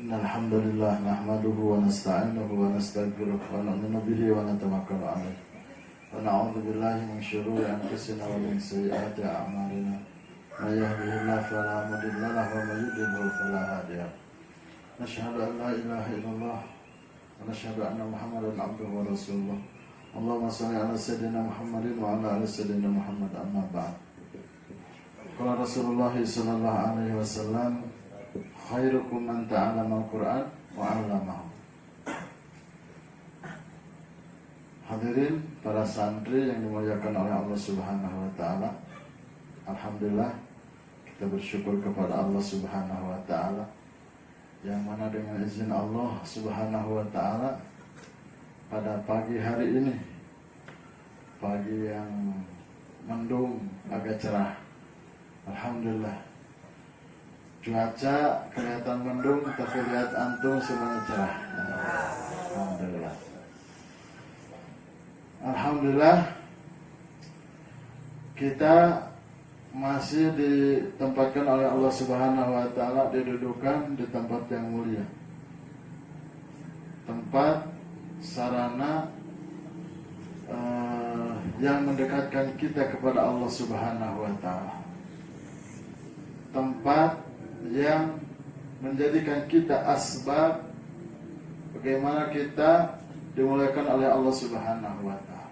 Alhamdulillah nahmaduhu wa nasta'inuhu wa nastaghfiruh wa nu'minu bihi wa natawakkalu 'alaihi wa na'udzu billahi min shururi anfusina wa min sayyiati a'malina may yahdihillahu fala mudilla lahu wa may yudlil fala hadiya lahu nashhadu an la ilaha illallah wa nashhadu anna Muhammadan 'abduhu wa rasuluh Allahumma shalli 'ala sayyidina Muhammadin wa 'ala ali sayyidina Muhammad amma ba'd. Qala Rasulullah sallallahu alaihi wasallam khairukum man ta'allama al-Qur'an wa 'allamahu. Hadirin para santri yang dimuliakan oleh Allah Subhanahu wa taala. Alhamdulillah kita bersyukur kepada Allah Subhanahu wa taala yang mana dengan izin Allah Subhanahu wa taala pada pagi hari ini, pagi yang mendung agak cerah. Alhamdulillah. Cuaca kelihatan mendung, tapi lihat antum semuanya cerah. Alhamdulillah. Alhamdulillah. Kita masih ditempatkan oleh Allah Subhanahu wa taala, didudukan di tempat yang mulia. Tempat sarana yang mendekatkan kita kepada Allah Subhanahu wa taala. Tempat yang menjadikan kita asbab bagaimana kita dimuliakan oleh Allah Subhanahu wa taala.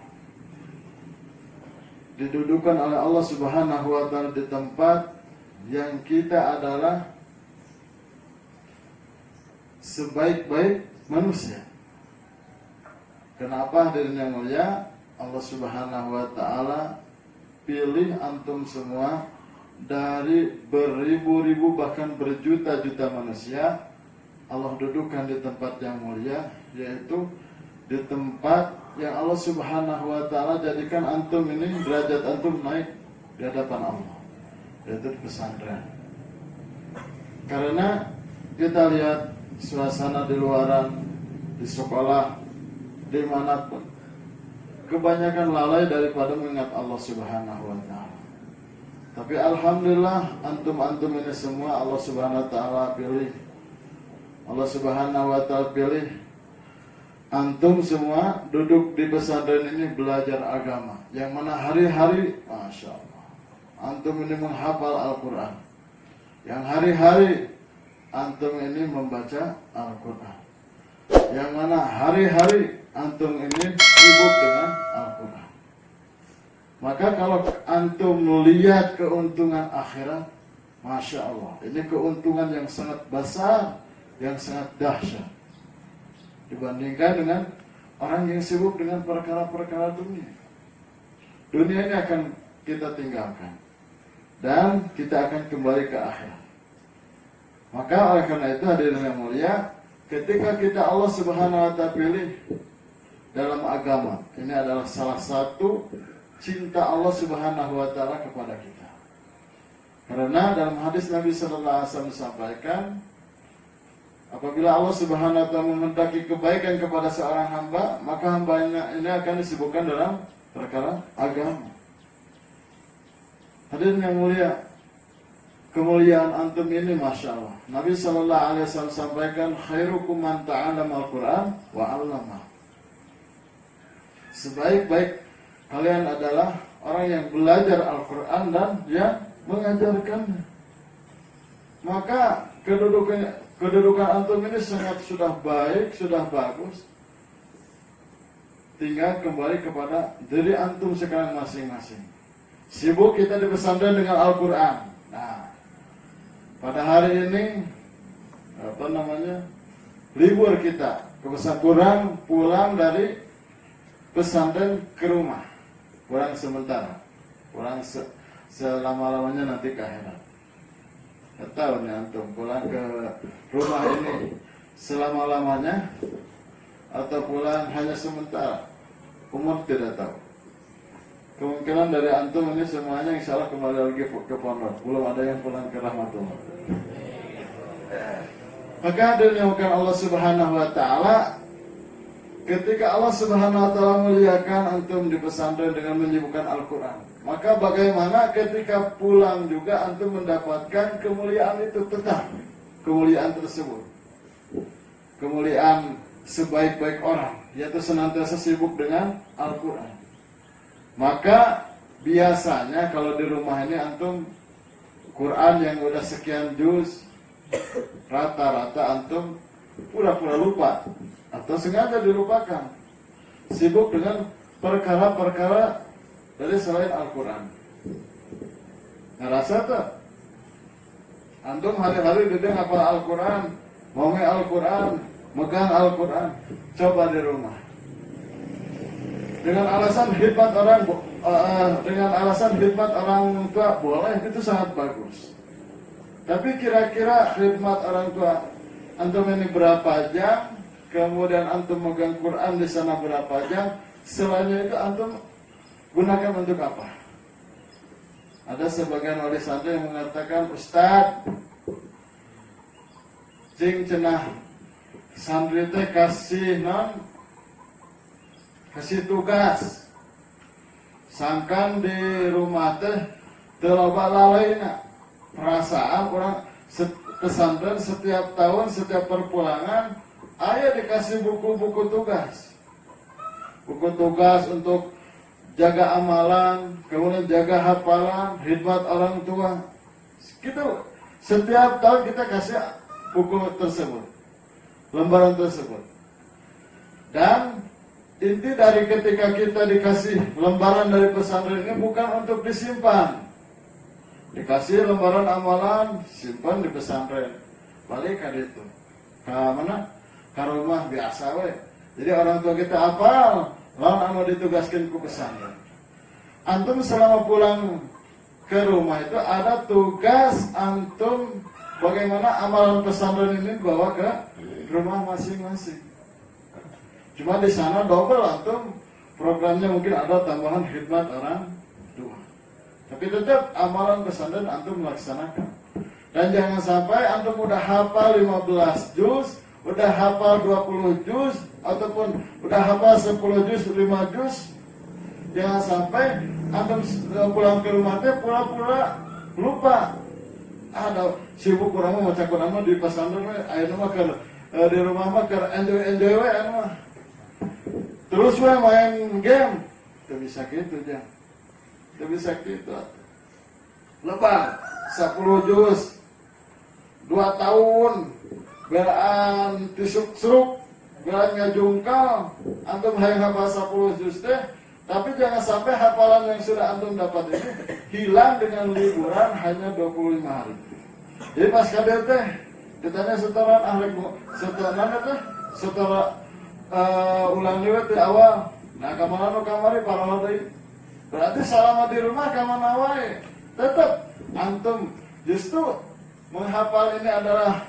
Didudukan oleh Allah Subhanahu wa taala di tempat yang kita adalah sebaik-baik manusia. Kenapa hadirin yang mulia? Allah Subhanahu wa taala pilih antum semua dari beribu-ribu bahkan berjuta-juta manusia. Allah dudukkan di tempat yang mulia, yaitu di tempat yang Allah Subhanahu wa taala jadikan antum ini derajat antum naik di hadapan Allah, yaitu di pesantren. Karena kita lihat suasana di luaran, di sekolah, dimanapun, kebanyakan lalai daripada mengingat Allah Subhanahu wa taala. Tapi alhamdulillah antum-antum ini semua Allah Subhanahu wa taala pilih. Allah Subhanahu wa taala pilih antum semua duduk di pesantren ini belajar agama. Yang mana hari-hari Masya Allah antum ini menghafal Al-Quran. Yang hari-hari antum ini membaca Al-Quran. Yang mana hari-hari antum ini sibuk dengan Al-Quran. Maka kalau antum melihat keuntungan akhirat, Masya Allah, ini keuntungan yang sangat besar, yang sangat dahsyat dibandingkan dengan orang yang sibuk dengan perkara-perkara dunia. Dunia ini akan kita tinggalkan dan kita akan kembali ke akhirat. Maka oleh karena itu hadirin yang mulia, ketika kita Allah Subhanahu wa taala pilih dalam agama, ini adalah salah satu cinta Allah Subhanahu wa taala kepada kita. Karena dalam hadis Nabi sallallahu alaihi wasallam disampaikan, apabila Allah Subhanahu wa taala menghendaki kebaikan kepada seorang hamba, maka hambanya ini akan disibukkan dalam perkara agama. Hadirin yang mulia, kemuliaan antum ini Masya Allah. Nabi sallallahu alaihi wasallam sampaikan, khairukum man ta'allama al-Qur'an wa 'allamahu. Sebaik-baik kalian adalah orang yang belajar Al-Quran dan yang mengajarkannya. Maka kedudukan antum ini sangat sudah baik, sudah bagus. Tinggal kembali kepada diri antum sekarang masing-masing. Sibuk kita di pesantren dengan Al-Quran. Nah, pada hari ini libur kita ke pesantren, pulang dari pesantren ke rumah. Pulang sementara, pulang selama-lamanya nanti ke akhirat. Tidak tahu nih antum pulang ke rumah ini selama-lamanya atau pulang hanya sementara. Umur tidak tahu. Kemungkinan dari antum ini semuanya insya Allah kembali lagi ke pondok. Belum ada yang pulang ke rahmatullah. Maka hadirin bukan Allah Subhanahu wa taala, ketika Allah Subhanahu wa taala muliakan antum di pesantren dengan menyibukkan Al-Qur'an, maka bagaimana ketika pulang juga antum mendapatkan kemuliaan itu tetap kemuliaan tersebut. Kemuliaan sebaik-baik orang, yaitu senantiasa sibuk dengan Al-Qur'an. Maka biasanya kalau di rumah ini antum Quran yang udah sekian juz, rata-rata antum pura-pura lupa atau sengaja dilupakan, sibuk dengan perkara-perkara dari selain Al-Quran. Ngerasa tuh antum hari-hari dede ngapal Al-Quran, ngomong Al-Quran, megang Al-Quran. Coba di rumah dengan alasan khidmat orang tua boleh, itu sangat bagus. Tapi kira-kira khidmat orang tua antum ini berapa jam, kemudian antum megang Quran di sana berapa jam, selainnya itu antum gunakan untuk apa? Ada sebagian wali santri yang mengatakan, Ustaz, cing cenah santri teh kasih tugas, sangkan di rumah teh teloba lalainya. Perasaan orang pesantren setiap tahun, setiap perpulangan ayah dikasih buku-buku tugas. Buku tugas untuk jaga amalan, kemudian jaga hafalan, khidmat orang tua. Gitu. Setiap tahun kita kasih buku tersebut, lembaran tersebut. Dan inti dari ketika kita dikasih lembaran dari pesantren ini bukan untuk disimpan. Dikasih lembaran amalan, simpan di pesantren. Balik ke itu. Ke mana? Ke rumah biasa we. Jadi orang tua kita hafal, lalu anu ditugaskan ke pesantren. Antum selama pulang ke rumah itu ada tugas antum bagaimana amalan pesantren ini bawa ke rumah masing-masing. Cuma di sana double antum programnya mungkin ada tambahan khidmat orang tua. Tapi tetap amalan pesantren antum melaksanakan. Dan jangan sampai antum udah hafal 15 juz, udah hafal 20 juz, ataupun udah hafal 10 juz, 5 juz. Jangan sampai antum pulang ke rumah teh pura-pura lupa. Ada sibuk kurang mau baca Quran di pesantren, ayeuna mah di rumah mah keur enjoy we anu mah. Terus we main game. Teu bisa kitu jang. Teu bisa kitu. Lepas 10 juz 2 tahun belaan tisuk-seruk, belaan ngajungkal, antum hayang hafal 10 juz teh, tapi jangan sampai hafalan yang sudah antum dapat ini hilang dengan liburan hanya 25 hari. Jadi pas kader teh ditanya setoran ahli setoran teh setora ulang liwat di awal. Nah, kamana nu kamari parawa deui. Berarti selama di rumah kamana wae tetap antum justru menghafal ini adalah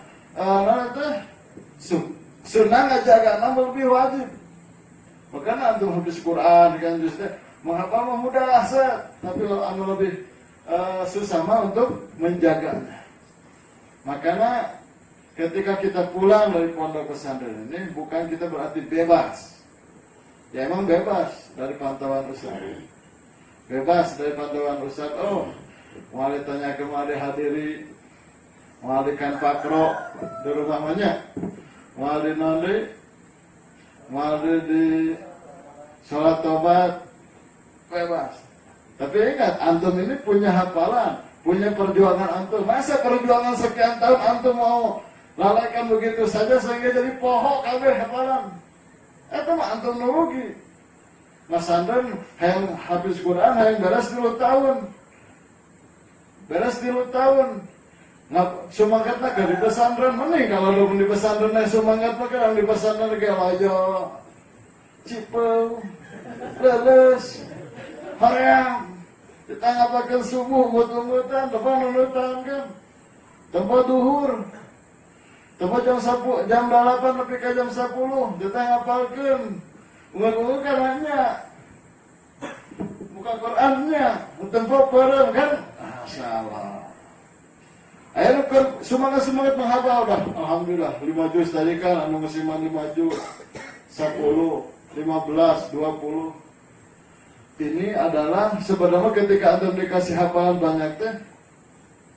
sunnah ngajaga lebih wajib. Bukan antum habis Quran kan justru menghafal mah mudah set, tapi anu lebih susah mah untuk menjaganya. Makanya ketika kita pulang dari pondok pesantren ini bukan kita berarti bebas. Ya emang bebas dari pantauan Ustaz. Bebas dari pantauan Ustaz. Oh, mau ditanya kemari hadiri, mau dikan pakro di rumah banyak, mau di nonde, mau di sholat tobat, bebas. Tapi ingat, antum ini punya hafalan, punya perjuangan antum. Masa perjuangan sekian tahun antum mau lalaikan begitu saja sehingga jadi pohok kabeh hafalan? Itu mah antum nurugi. Mas Andren yang habis Quran yang beres 3 tahun. Beres 3 tahun. Semangat nak di pesantren mending kalau lu di pesantren semangat mah kan di pesantren ge lojo. Cipeu. Leles. Hoream. Kita ngapakeun subuh mut-mutan, depan nunutan kan. Tempat duhur. Tempat jam 8 lebih ke jam 10. Kita ngapalkeun. Unggul-unggul kan hanya bukan Qurannya, tempat perem kan? Salah. Ayo semangat menghafal dah. Alhamdulillah 5 juz tadi kan anu musiman 5 juz. 10, 15, 20. Ini adalah sebenarnya ketika antum dikasih hafalan banyak teh,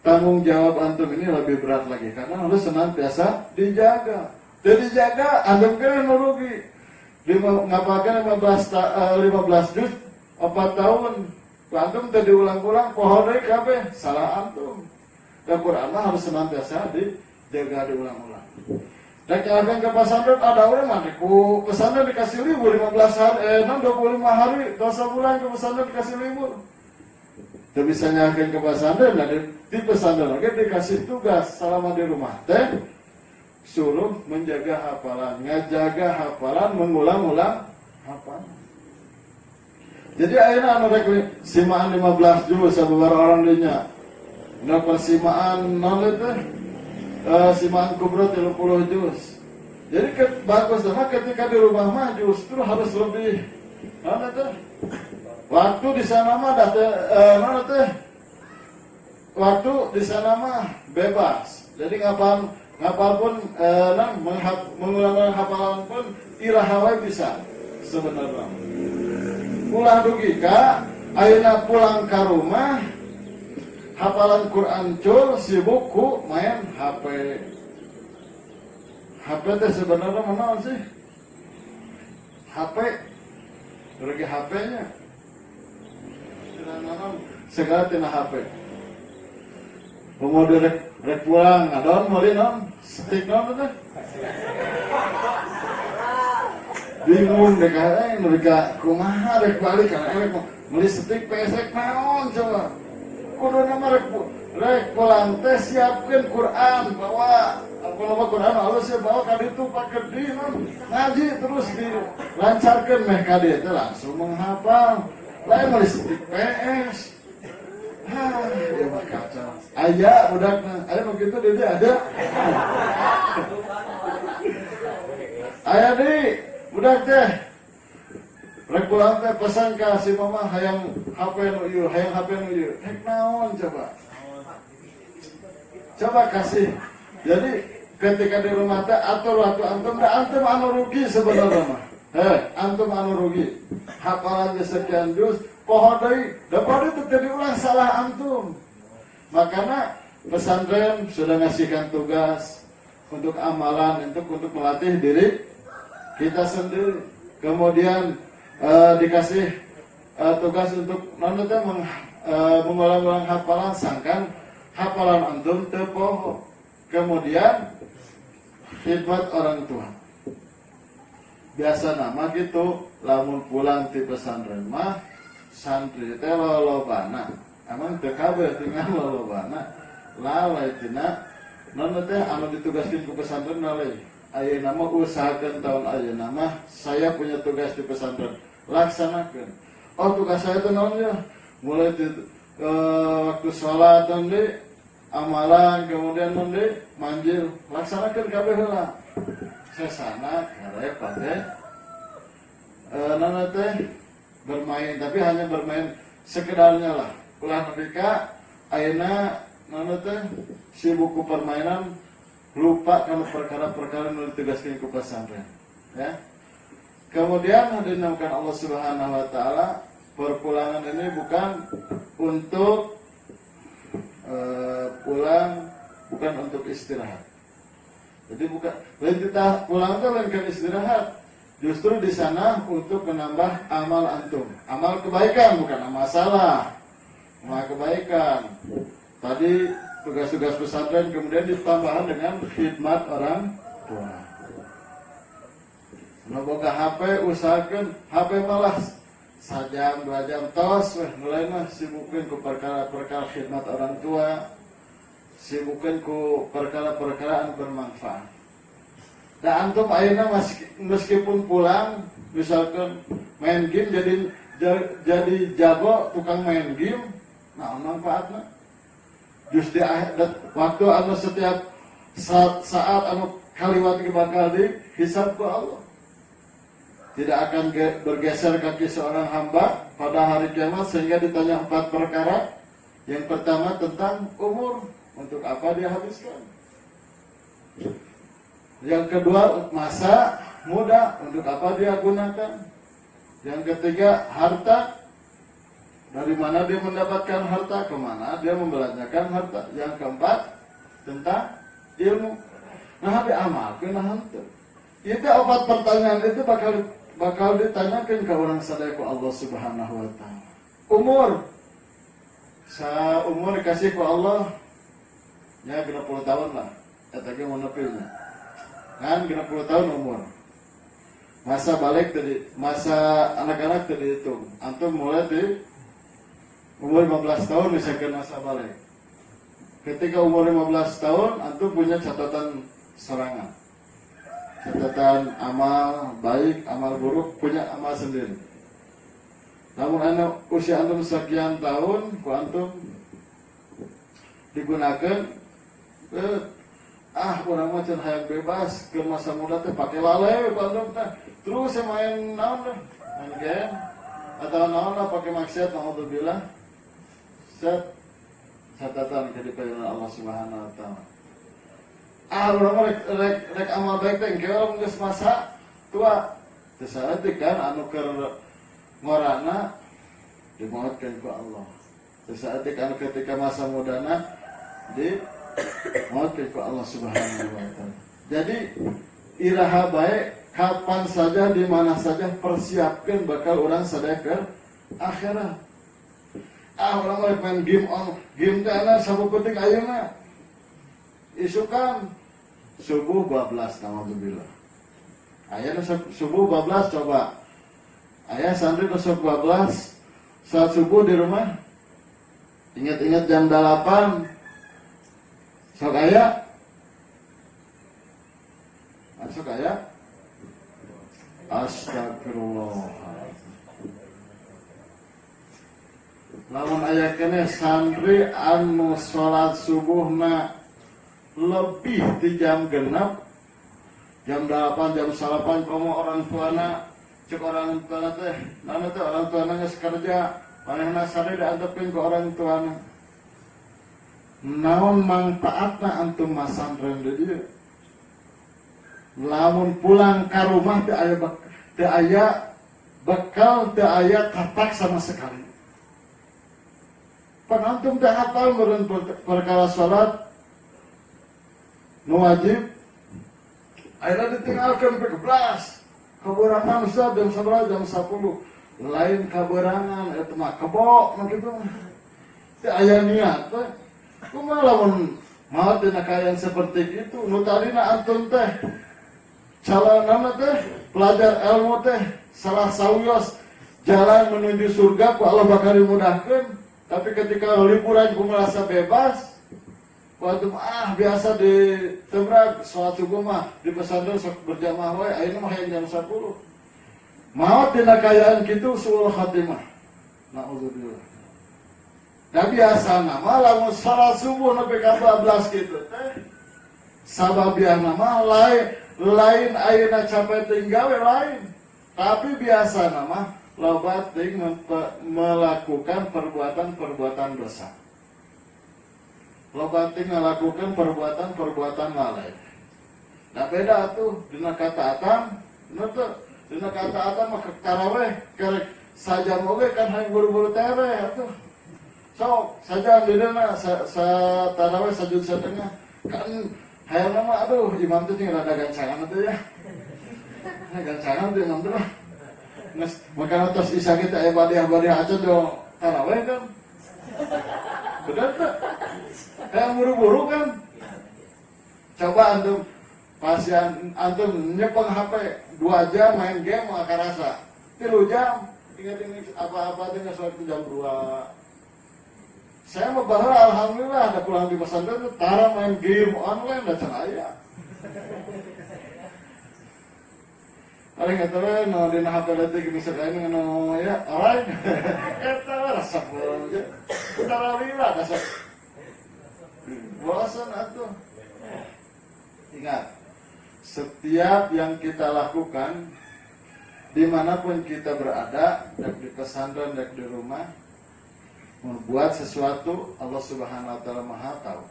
tanggung jawab antum ini lebih berat lagi karena harus senantiasa dijaga. Jadi jaga antum kan rugi. Ngapalkan 15 juz 4 tahun. Antum tadi ulang-ulang pohon deui kabeh salah antum. Dan Quran harus senantiasa dijaga diulang-ulang. Dan kalau ke pesantren ada orang mah ku pesantren dikasih libur 15 hari, 25 hari, 2 bulan ke pesantren dikasih libur. Tidak bisa nyakin ke pesantren, dan di pesantren lagi dikasih tugas selama di rumah teh suruh menjaga hafalan, ngajaga hafalan, mengulang-ulang hafalan. Jadi akhirnya anu rek simaan 15 juz sabar orang dinya. Nah persimaan nol itu simaan kubro 30 juz. Jadi bagus sama ketika di rumah mah justru harus lebih nol itu. Waktu di sana mah nol itu. Waktu di sana mah bebas. Jadi ngapal pun mengulang hafalan pun irahawai bisa sebenarnya. Pulang dugi ka ayeuna pulang ke rumah hafalan Quran cul sibuk ku main HP. HP teh sebenarnya mana sih? HP lagi HP-nya. Segala tina HP. Mau rek pulang ngadon meuli non stick non teh. Bingung deh kan mereka kumaha rek balik kan meuli stick pesek naon coba. Kudu nama rek pulang teh siapkeun Quran bawa apa nama Quran Allah sih bawa ka ditu pakai di ngaji terus dilancarkeun meh ka dieu teh langsung menghafal. Lain meuli stick PS. Ya mah kacau. Aya budakna, aya begitu dia ada. Aya di budak teh. Rek pulang teh pesan ka si mama hayang HP nu ieu, hayang HP nu ieu. Hek naon coba? Coba kasih. Jadi ketika di rumah teh atur waktu antum anu rugi sebenarnya mah. Antum anu rugi. Hafalan sekian juz, pohon deui, dapat itu jadi ulang salah antum. Makanya pesantren sudah ngasihkan tugas untuk amalan untuk melatih diri kita sendiri. Kemudian dikasih tugas untuk mengulang-ulang hafalan, sangkan hafalan antum teu poho. Kemudian khidmat orang tua. Biasa nama gitu, lamun pulang ti pesantren mah santri teh lolobana. Emang teu kabeh tinggal lolobana. Lalai tina non teh anu ditugaskeun ku pesantren lalai. Ayeuna mah usahakeun tahun ayeuna mah saya punya tugas di pesantren. Laksanakeun. Oh tugas saya teh naon ya? Mulai waktu sholat nanti amalan kemudian nanti manjil laksanakeun kabeh heula. Sesana karek pade nana teh bermain tapi hanya bermain sekedarnya lah. Ulah mereka ayeuna nana teh sibuk ku permainan lupa kana perkara-perkara nu ditugaskeun ku pesantren. Ya. Kemudian dinamakan Allah Subhanahu wa taala, perpulangan ini bukan untuk pulang, bukan untuk istirahat. Jadi bukan kita pulang itu lain istirahat. Justru di sana untuk menambah amal antum, amal kebaikan bukan amal salah, amal kebaikan. Tadi tugas-tugas pesantren kemudian ditambahkan dengan khidmat orang tua. Boga HP usahakan HP malah sajam 2 jam tos mulai mah sibukkeun ku perkara-perkara khidmat orang tua, sibukkeun ku perkara-perkara anu bermanfaat. Dan antum ayeuna meskipun pulang misalkan main game jadi jago tukang main game, nah manfaatna just di waktu anu setiap saat anu kaliwat bakal dihisab ku Allah. Tidak akan bergeser kaki seorang hamba pada hari kiamat sehingga ditanya 4 perkara. Yang pertama tentang umur, untuk apa dia habiskan? Yang kedua, masa muda, untuk apa dia gunakan? Yang ketiga, harta. Dari mana dia mendapatkan harta, kemana dia membelanjakan harta. Yang keempat, tentang ilmu. Nah, diamalkan hantu. Itu 4 pertanyaan itu bakal ditanyakan ke orang sadaya ku Allah Subhanahu wa taala. Umur dikasih ku Allah ya 60 tahun lah. Eta ge mun nepilnya. Kan 60 tahun umur. Masa balik tadi, masa anak-anak tadi itu. Antum mulai di umur 15 tahun misalkan masa balik. Ketika umur 15 tahun, antum punya catatan sorangan. Catatan amal baik, amal buruk, punya amal sendiri. Namun usia antum sekian tahun, ku antum digunakan orang macam hayang bebas ke masa muda teh pakai lalai ku antum teh. Terus main naon deh, main game atau naon lah pakai maksiat, naudzubillah. Set catatan ke dipayonan Allah Subhanahu wa taala. Urang rek amal baik teh engke urang geus masa tua. Teu saeutik kan anu keur ngorana dimohotkeun ku Allah. Teu saeutik anu ketika masa mudana dimohotkeun ku Allah Subhanahu wa taala. Jadi iraha baik kapan saja di mana saja persiapkan bakal orang sadaya ke akhirat. Orang main game teh ana sabukuting ayeuna. Isukan subuh 12 naudzubillah. Ayeuna subuh 12 coba. Aya santri besok 12 saat subuh di rumah. Ingat-ingat jam 8. Sok aya. Sok aya. Astagfirullah. Lamun aya kene santri anu salat subuhna lebih di jam genap, jam 8, jam 9 komo orang tuana cek orang tuana teh, nana teh orang tuana geus kerja, manehna sare diantepkeun ke orang tuana. Naon manfaatna antum masantren di dieu? Lamun pulang ka rumah teu aya bekal, teu aya katak sama sekali. Pan antum teh hafal meureun perkara salat nu wajib, ayeuna ditinggalkeun peuh geblas. Kaberangan Ustaz jam 11 jam 10. Lain kaberangan eta mah kebo mah kitu mah. Teu aya niat teh. Kumaha lamun mau tina kaayaan seperti itu, nu tadina antum teh calonana teh pelajar ilmu teh salah sawios jalan menuju surga ku Allah bakal dimudahkeun. Tapi ketika liburan ku merasa bebas, waktu biasa di Tembrag sholat subuh mah di pesantren sok berjamaah wae, ayeuna mah hayang jam 10. Maot dina kayaan kitu suul khatimah. Nauzubillah. Da biasa mah lamun salat subuh nepi ka 12 kitu teh sababiahna mah lain ayeuna capek tinggal lain. Tapi biasa mah loba ting melakukan perbuatan dosa. Loba ting melakukan perbuatan lalai. Nah beda tuh dina kataatan, dina kataatan mah tarawih kerek saja moge kan hayang buru-buru tereh atuh. Sok saja dina tarawih sajud setengah kan hayang mah aduh imam teh rada gancangan atuh ya. Gancangan teh imam teh mah. Maka atas isa kita badiah aja do tarawih kan. Benar tak? Kayak buru-buru kan. Coba antum pasien antum nyepeng HP 2 jam main game maka rasa 3 jam ingat apa-apa dengan sholat jam 2. Saya mau bahwa alhamdulillah ada pulang di pesantren tara main game online dan cenaya. Paling eta no dina HP detik bisa kain no ya alright. Eta rasa boleh. Tarawih dasar. Bosan atuh. Ingat, setiap yang kita lakukan dimanapun kita berada, baik di pesantren, baik di rumah, membuat sesuatu Allah Subhanahu wa taala Maha tahu.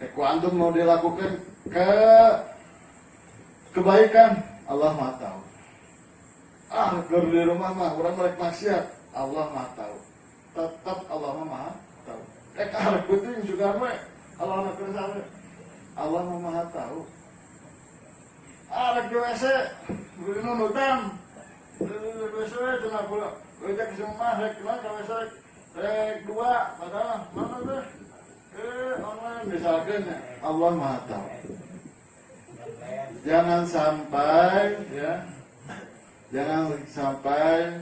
Ku antum mau dilakukan kebaikan, Allah Maha tahu. Ger di rumah mah urang rek maksiat, Allah Maha tahu. Tetap Allah Maha tahu. Arek penting juga mah Allah na kersa, Allah Maha tahu. Arek di WC, beli nunutan, WC cenah pula. Ojek semua rek ka WC rek 2 padahal mana teh? Online misalkan Allah Maha tahu. Jangan sampai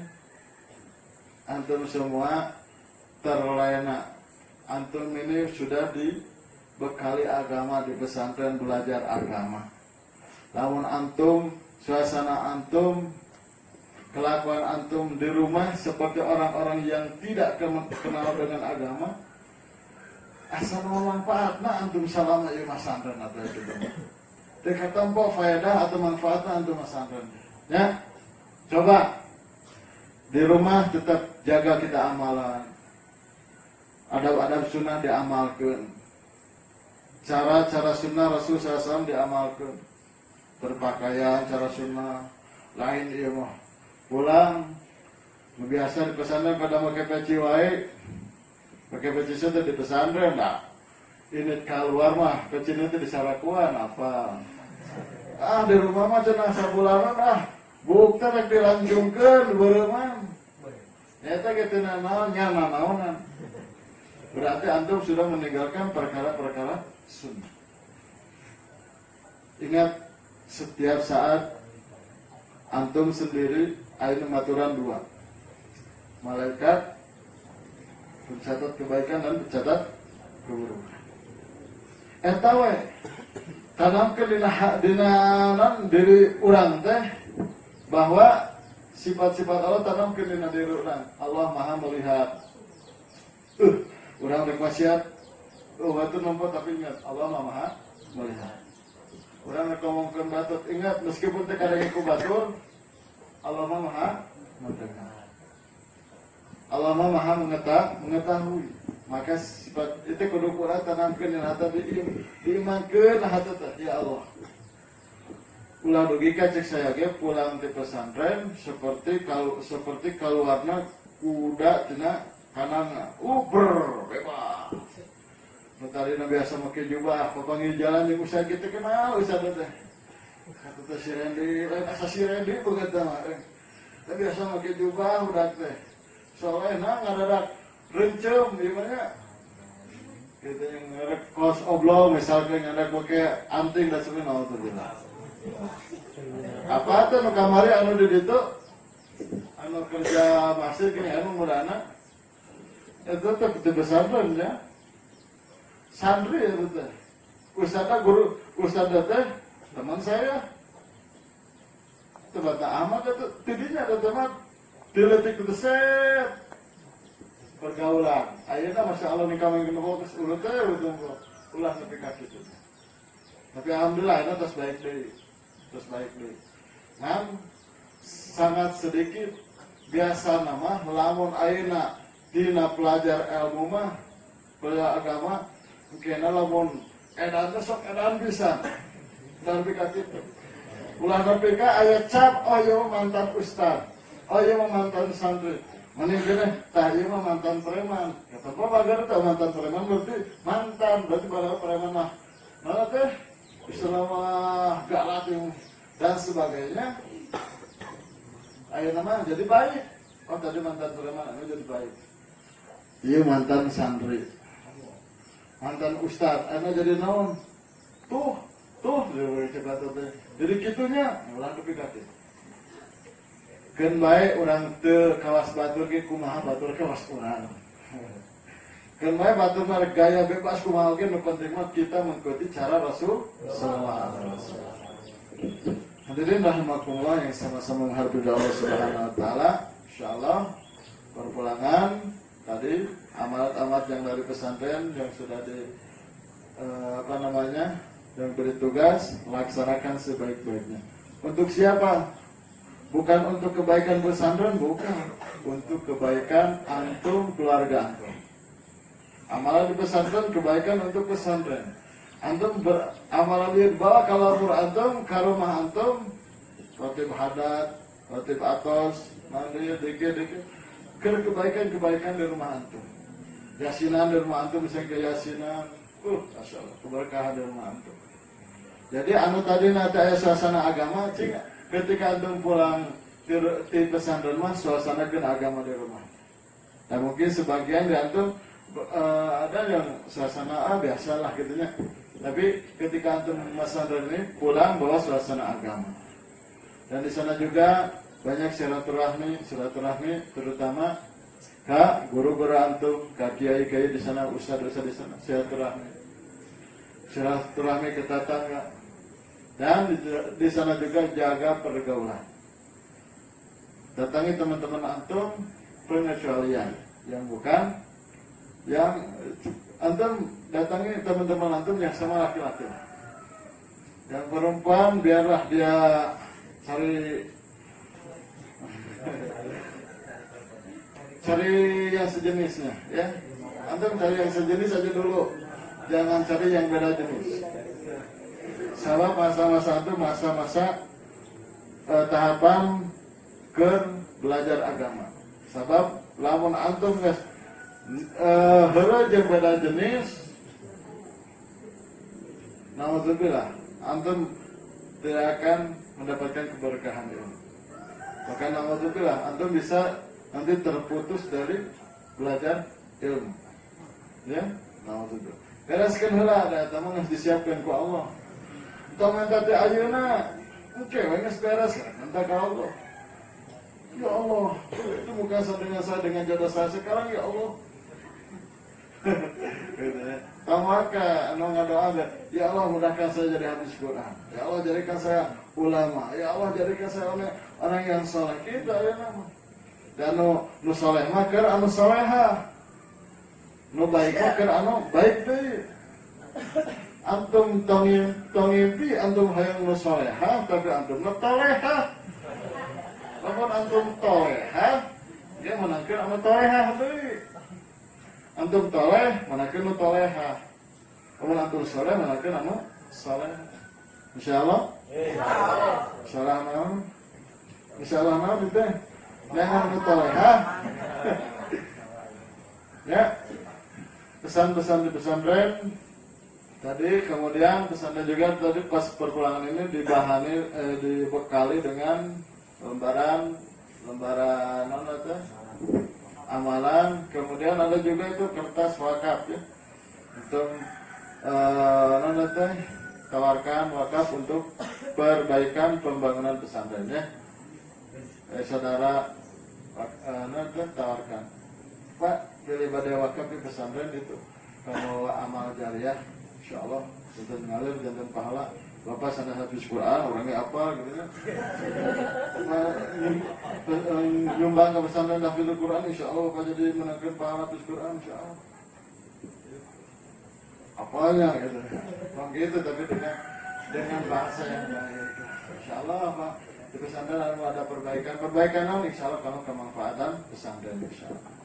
antum semua terlena. Antum ini sudah dibekali agama di pesantren, belajar agama. Namun antum, suasana antum, kelakuan antum di rumah seperti orang-orang yang tidak kenal dengan agama. Asal manfaatna antum salama ieu masantren atau itu. Teu katampo faedah atau manfaatna antum masantren. Ya. Coba di rumah tetap jaga kita amalan. Adab-adab sunnah diamalkan. Cara-cara sunnah Rasul SAW diamalkan. Berpakaian cara sunnah. Lain ieu mah. Pulang biasa di pesantren pada make peci wae. Pakai peci itu di pesantren enggak. Ini keluar mah pecinya itu disarakuan apa? Di rumah mah cenah sabulanan bukti rek dilanjungkeun beureum. Eta kitu naon nyana naonan. Berarti antum sudah meninggalkan perkara-perkara sunnah. Ingat setiap saat antum sendiri aya maturan 2. Malaikat mencatat kebaikan dan mencatat keburukan. Eta we tanamkeun dina diri urang teh bahwa sifat-sifat Allah tanamkeun dina diri urang. Allah Maha melihat. Urang rek maksiat, batur nompo tapi ingat Allah Maha melihat. Urang rek ngomongkeun batur, ingat meskipun teh kadang iku batur, Allah Maha mendengar. Allah Maha mengetahui. Maka sifat itu kudu urang tanamkeun dina hati diimankeun hati teh ya Allah. Ulah dugi ka cek saya ge pulang di pesantren seperti keluarna kuda tina kanangna. Bebas. Nu tadi biasa make jubah, papanggil jalan jeung usaha kitu kenal usaha teh. Kata teh si Randy, asa si Randy beungeut mah. Tapi biasa make jubah udah teh. Soalnya ngadadak rencem gimana kita yang ngerek kos oblong misalkan ngerek pakai anting dan sebagainya itu jelas apa tuh nu kamari anu di ditu anu kerja masjid gini anu mudana itu tuh di pesantren ya santri ya itu teh ustadz teh teman saya tebata amat itu tidinya ada teman diletik itu set pergaulan. Ayeuna masya Allah nikah minggu geus urut teh ulah nepi ka kitu. Tapi alhamdulillah eta terus baik deui. Sangat sedikit biasa nama lamun ayeuna dina pelajar ilmu mah belajar agama mungkin lamun edan teh sok edan pisan. Nepi ka kitu. Ulah nepi ka aya cap ieu mantan ustaz. Ieu mantan santri. Mending gini, ieu mah mantan preman. Kata gua bagar teh mantan preman berarti pada preman mah. Mana teh istilah mah galak dan sebagainya. Ayo nama jadi baik. Oh tadi mantan preman, jadi baik. Iya mantan santri, mantan ustad, jadi naon? Tuh, jadi kitunya, ulang kepikiran. Keun bae urang teu kawas batur ge kumaha batur kawas urang. Keun bae batur mah gaya bebas kumaha ge nu penting mah kita mengikuti cara Rasul sallallahu alaihi wasallam. Hadirin rahimakumullah yang sama-sama menghargai Allah Subhanahu wa taala, insyaallah perpulangan tadi amanat-amanat yang dari pesantren yang sudah yang beri tugas laksanakan sebaik-baiknya. Untuk siapa? Bukan untuk kebaikan pesantren, bukan. Untuk kebaikan antum, keluarga antum. Amalan di pesantren, kebaikan untuk pesantren. Antum beramal lihat bawa kalau antum ke rumah antum rotib hadat, rotib atos, nanti dikit kebaikan di rumah antum. Yasinan di rumah antum bisa ke yasinan. Masya Allah, keberkahan di rumah antum. Jadi anu tadi nanti aya suasana agama, cing ketika antum pulang di pesantren mah suasana agama di rumah. Nah mungkin sebagian di antum ada yang suasana biasalah gitunya. Tapi ketika antum pesantren ini pulang bawa suasana agama. Dan di sana juga banyak silaturahmi terutama ke guru-guru antum, ke kiai-kiai di sana, ustaz-ustaz di sana, silaturahmi ke tetangga. Dan di sana juga jaga pergaulan. Datangi teman-teman antum pengecualian yang bukan yang antum datangi teman-teman antum yang sama laki-laki. Yang perempuan biarlah dia cari yang sejenisnya, ya. Antum cari yang sejenis aja dulu, jangan cari yang beda jenis. Sebab masa-masa itu masa-masa tahapan ke belajar agama. Sebab lamun antum geus heureuh jeung beda jenis, naudzubillah, antum tidak akan mendapatkan keberkahan ilmu. Maka naudzubillah, antum bisa nanti terputus dari belajar ilmu. Ya, naudzubillah. Bereskeun heula da eta mah geus disiapkeun ku Allah. Tong minta teh ayeuna, oke, geus beres, minta ka Allah. Ya Allah, itu bukan saya dengan jodoh saya sekarang, ya Allah. Gitu ya. Tamaka anu ngadoa, ya Allah mudahkan saya jadi hafiz Quran. Ya Allah jadikan saya ulama. Ya Allah jadikan saya orang yang saleh. Kita ya nama. Dan nu saleh mah keur anu salehah. Nu baik mah keur anu baik deui. Antum tongimpi antum hayang nu salehah tapi antum nu tolehah. Lamun antum tolehah, dia menangkeun anu tolehah deui. Antum toleh, manakeun nu tolehah. Lamun antum saleh, manakeun anu saleh. Insyaallah. Insyaallah. Insyaallah naon teh? Jangan nu tolehah. Ya. Pesan-pesan di pesantren tadi, kemudian pesantren juga tadi pas perpulangan ini dibekali dengan lembaran amalan, kemudian ada juga itu kertas wakaf ya, untuk tawarkan wakaf untuk perbaikan pembangunan pesantren ya. Saudara tawarkan, Pak, pilih badai wakaf di pesantren itu kalau amal jariah, insyaallah jantan ngalir jantan pahala. Bapak sana habis Quran, orangnya apa gitu ya. Nyumbang ke pesantren hafizul Quran, insyaallah Bapak jadi menangkan pahala habis Quran, insyaallah. Apanya gitu. Bang gitu tapi dengan bahasa yang baik. Insyaallah Pak, di pesantren ada perbaikan insyaallah kalau kemanfaatan pesantren insyaallah.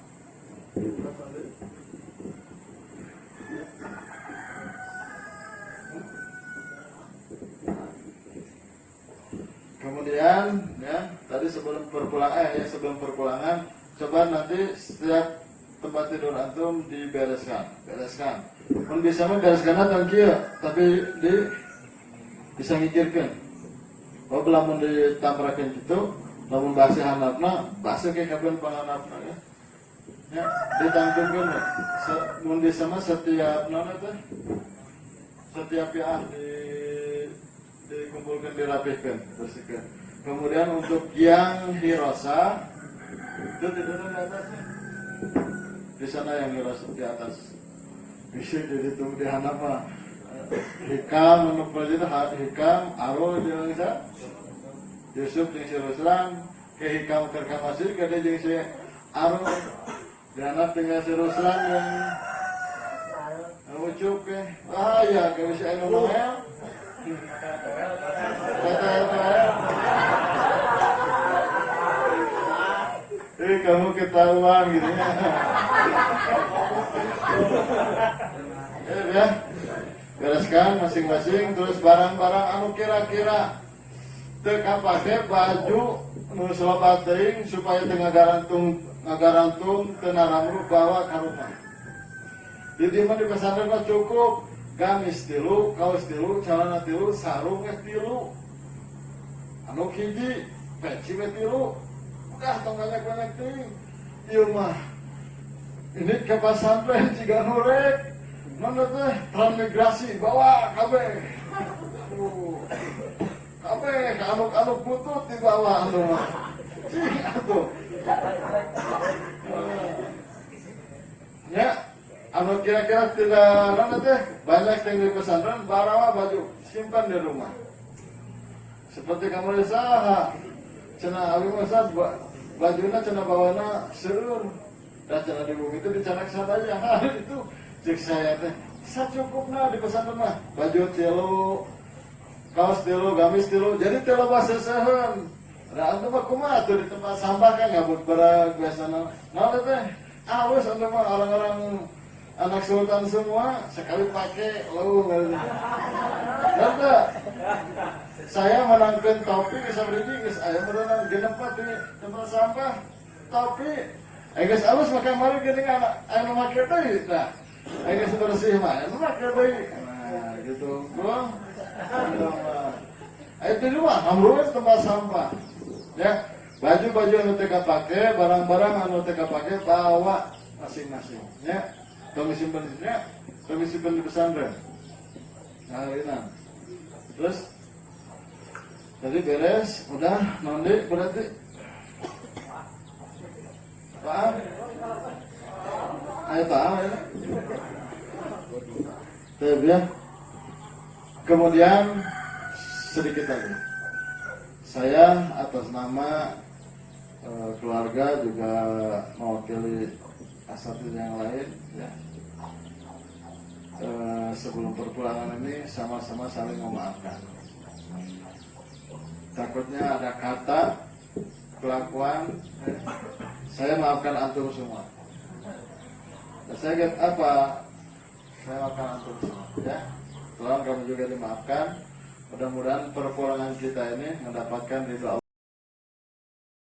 Kemudian ya tadi sebelum perpulangan coba nanti setiap tempat tidur antum bereskan. Mun bisa mah bereskan atau kieu, tapi bisa ngikirkeun. Oh lamun ditamprakeun kitu, lamun basi handapna, basi ke kabeh panganapna ya. Ya, ditangtungkeun. Mun bisa mah setiap setiap ya dikumpulkan, dirapihkan, bersihkan. Kemudian untuk yang hirasa itu tidak di atasnya. Di sana yang hirasa di atas. Bisa jadi tunggu di hanapa. Hikam menukul itu hikam arul jeung sa Yusuf jeung si Ruslan ke hikam terkamasir ke jeung si arul. Jangan tinggal si Ruslan yang ucup ke. Ya ke si anu Noel. Kamu ketahuan gitu ya. bereskan masing-masing. Terus barang-barang anu kira-kira teu kapake baju nu slobat teuing supaya teu ngagarantung teu naramru bawa ka rumah. Di dieu mah di pesantren mah cukup gamis 3, kaos 3, celana 3, sarung 3. Anu hiji peci 3. Udah tong banyak-banyak teuing. Ieu mah ini ke pesantren jiga nurek. Mana teh transmigrasi bawa kabeh. Kabeh anu butut di bawah anu mah. Cing atuh. Ya, anu kira-kira tidak nana teh banyak yang di pesantren barawa baju simpan di rumah. Seperti kamu saha cenah abi masa bajuna cenah bawana seueur. Dan cenah di bumi itu dicanak sadaya hari itu cek saya teh sacukupna di pesantren mah baju 3, kaos 3, gamis 3, jadi 3 basa seueun. Da antu mah kumaha tuh di tempat sampah kan ngabut berak biasana. Naon teh alus antu mah orang-orang anak sultan semua sekali pakai leuh ngeureun. Nanti saya menangkeun topi geus sabeureung geus aya berenang genepat di tempat sampah topi. Geus alus make mari geuning anu make teh tah. Geus bersih mah anu make teh. Nah, gitu. Gua itu rumah, amrus tempat sampah. Ya, baju-baju anu teu kapake, barang-barang anu teu kapake bawa masing-masing. Ya, tong simpen di pesantren. Nah, ini. Terus tadi beres, udah mandi berarti. Pak, ayo Pak, ya. Ya. Kemudian sedikit lagi, saya atas nama keluarga juga mewakili asatidz yang lain, ya. Sebelum perpulangan ini sama-sama saling memaafkan. Takutnya ada kata, kelakuan, saya maafkan antum semua. Dan saya ingat apa? Saya maafkan antum semua, ya. Tolong kamu juga dimaafkan. Mudah-mudahan perpulangan kita ini mendapatkan ridho Allah.